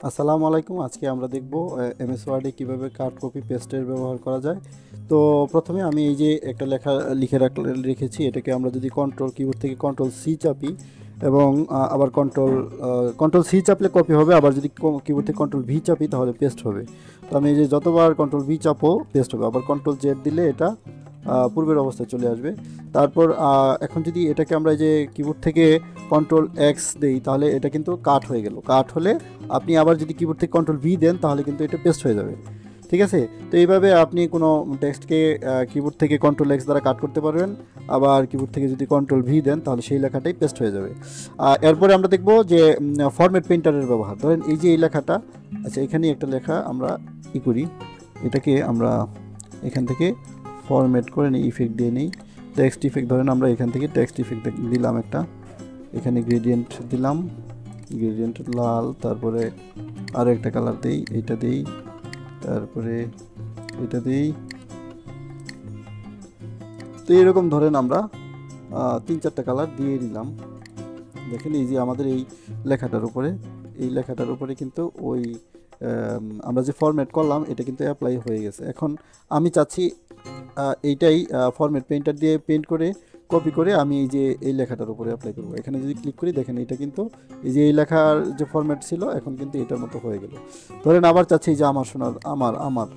আসসালামু আলাইকুম। আজকে আমরা দেখব এমএস ওয়ার্ডে কীভাবে কাট কপি পেস্টের ব্যবহার করা যায়। তো প্রথমে আমি এই যে একটা লেখা রেখেছি, এটাকে আমরা যদি কিবোর্ড থেকে কন্ট্রোল সি চাপি এবং আবার কন্ট্রোল সি চাপলে কপি হবে, আবার যদি কিবোর্ড থেকে কন্ট্রোল ভি চাপি তাহলে পেস্ট হবে। তো আমি এই যে যতবার কন্ট্রোল ভি চাপো পেস্ট হবে, আবার কন্ট্রোল জেড দিলে এটা পূর্বের অবস্থায় চলে আসবে। তারপর এখন যদি এটাকে আমরা এই যে কিবোর্ড থেকে কন্ট্রোল এক্স দেই তাহলে এটা কিন্তু কাট হয়ে গেল। কাট হলে আপনি আবার যদি কিবোর্ড থেকে কন্ট্রোল ভি দেন তাহলে কিন্তু এটা পেস্ট হয়ে যাবে। ঠিক আছে? তো এইভাবে আপনি কোনো টেক্সটকে কিবোর্ড থেকে কন্ট্রোল এক্স দ্বারা কাট করতে পারবেন, আবার কিবোর্ড থেকে যদি কন্ট্রোল ভি দেন তাহলে সেই লেখাটাই পেস্ট হয়ে যাবে। এরপরে আমরা দেখব যে ফরম্যাট পেইন্টারের ব্যবহার। ধরেন এই যে এই লেখাটা, আচ্ছা এখানেই একটা লেখা আমরা করি, এটাকে আমরা এখান থেকে ফরম্যাট করে নিই, ইফেক্ট দিয়ে নিই। টেক্সট ইফেক্ট ধরেন আমরা এখান থেকে টেক্সট ইফেক্ট দিলাম একটা, এখানে গ্রেডিয়েন্ট দিলাম, গ্রেডিয়েন্ট লাল, তারপরে আরও একটা কালার দিই, এইটা দিই, তারপরে এটা দিই। তো এরকম ধরেন আমরা 3-4টা কালার দিয়ে দিলাম। দেখেন এই যে আমাদের এই লেখাটার উপরে কিন্তু ওই আমরা যে ফরম্যাট করলাম এটা কিন্তু অ্যাপ্লাই হয়ে গেছে। এখন আমি চাচ্ছি এইটাই ফরম্যাট পেইন্টার দিয়ে পেইন্ট করে কপি করে আমি এই যে এই লেখাটার উপরে অ্যাপ্লাই করব। এখানে যদি ক্লিক করি দেখেন এটা কিন্তু এই যে এই লেখার যে ফরম্যাট ছিল এখন কিন্তু এটার মতো হয়ে গেল। ধরেন আবার চাচ্ছি যে আমার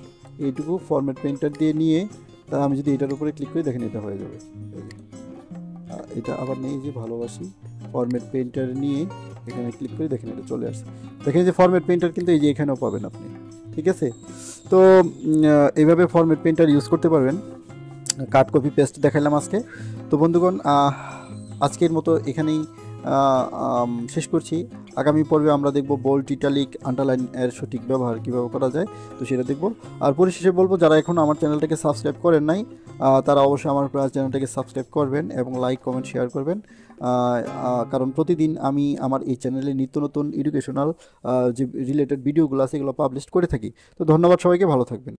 এইটুকু ফরম্যাট পেইন্টার দিয়ে নিয়ে তা আমি যদি এটার উপরে ক্লিক করি দেখেন এটা হয়ে যাবে। এটা আবার নেই যে ভালোবাসি ফরম্যাট পেইন্টার নিয়ে এখানে ক্লিক করে দেখেন এটা চলে আসছে। দেখেন যে ফরম্যাট পেইন্টার কিন্তু এই যে এখানেও পাবেন আপনি। ঠিক আছে? তো এইভাবে ফরম্যাট পেইন্টার ইউজ করতে পারবেন। কাট কপি পেস্ট দেখাইলাম আজকে। তো বন্ধুগণ, আজকের মতো এখানেই শেষ করছি। আগামী পর্বে আমরা দেখব বোল্ড, ইটালিক, আন্ডারলাইন এর সঠিক ব্যবহার কীভাবে করা যায়, তো সেটা দেখব। আর পরিশেষে বলবো যারা এখন আমার চ্যানেলটাকে সাবস্ক্রাইব করেন নাই তারা অবশ্যই আমার চ্যানেলটাকে সাবস্ক্রাইব করবেন এবং লাইক কমেন্ট শেয়ার করবেন। কারণ প্রতিদিন আমি আমার এই চ্যানেলে নিত্য নতুন এডুকেশনাল যে রিলেটেড ভিডিওগুলো আছে এগুলো পাবলিশ করে থাকি। তো ধন্যবাদ সবাইকে, ভালো থাকবেন।